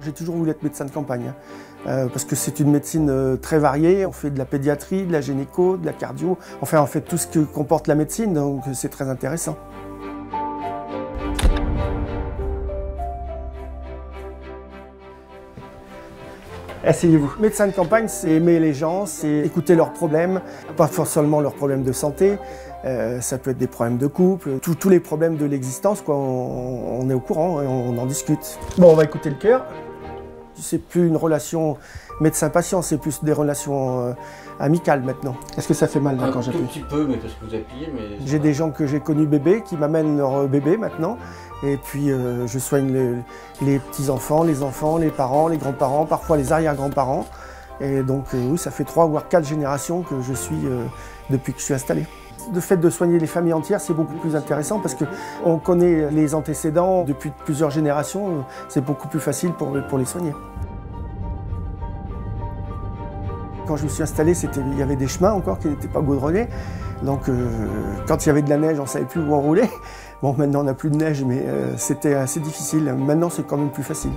J'ai toujours voulu être médecin de campagne, parce que c'est une médecine très variée. On fait de la pédiatrie, de la gynéco, de la cardio. Enfin, on fait tout ce que comporte la médecine, donc c'est très intéressant. Asseyez-vous. Médecin de campagne, c'est aimer les gens, c'est écouter leurs problèmes, pas seulement leurs problèmes de santé, ça peut être des problèmes de couple, tous les problèmes de l'existence, quoi. On est au courant, on en discute. Bon, on va écouter le cœur. C'est plus une relation médecin-patient, c'est plus des relations amicales maintenant. Est-ce que ça fait mal là, quand j'appuie? Un petit peu, mais parce que vous appuyez. J'ai des gens que j'ai connus bébés qui m'amènent leur bébé maintenant. Et puis je soigne les petits-enfants, les parents, les grands-parents, parfois les arrière-grands-parents. Et donc oui, ça fait 3 voire 4 générations que je suis depuis que je suis installé. Le fait de soigner les familles entières, c'est beaucoup plus intéressant parce qu'on connaît les antécédents depuis plusieurs générations. C'est beaucoup plus facile pour les soigner. Quand je me suis installé, il y avait des chemins encore qui n'étaient pas goudronnés. Donc quand il y avait de la neige, on ne savait plus où on roulait. Bon, maintenant on n'a plus de neige, mais c'était assez difficile. Maintenant, c'est quand même plus facile.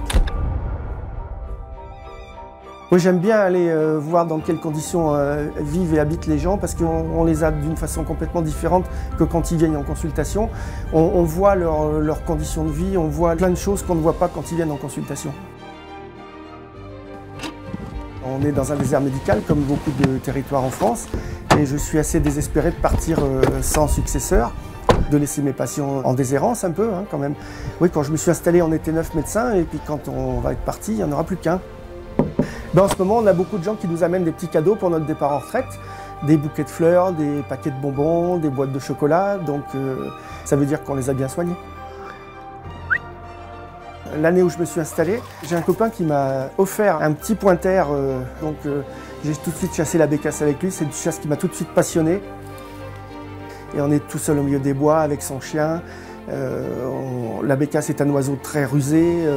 Oui, j'aime bien aller voir dans quelles conditions vivent et habitent les gens parce qu'on les a d'une façon complètement différente que quand ils viennent en consultation. On voit leurs conditions de vie, on voit plein de choses qu'on ne voit pas quand ils viennent en consultation. On est dans un désert médical, comme beaucoup de territoires en France, et je suis assez désespéré de partir sans successeur, de laisser mes patients en déshérence un peu, hein, quand même. Oui, quand je me suis installé, on était 9 médecins, et puis quand on va être parti, il n'y en aura plus qu'un. En ce moment, on a beaucoup de gens qui nous amènent des petits cadeaux pour notre départ en retraite, des bouquets de fleurs, des paquets de bonbons, des boîtes de chocolat, donc ça veut dire qu'on les a bien soignés. L'année où je me suis installé, j'ai un copain qui m'a offert un petit pointer, donc j'ai tout de suite chassé la bécasse avec lui. C'est une chasse qui m'a tout de suite passionné. Et on est tout seul au milieu des bois avec son chien. La bécasse est un oiseau très rusé,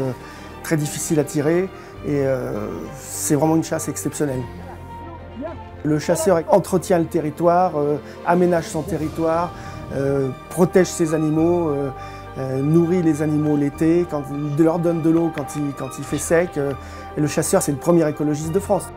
très difficile à tirer, et c'est vraiment une chasse exceptionnelle. Le chasseur entretient le territoire, aménage son territoire, protège ses animaux, nourrit les animaux l'été, leur donne de l'eau quand il fait sec. Et le chasseur, c'est le premier écologiste de France.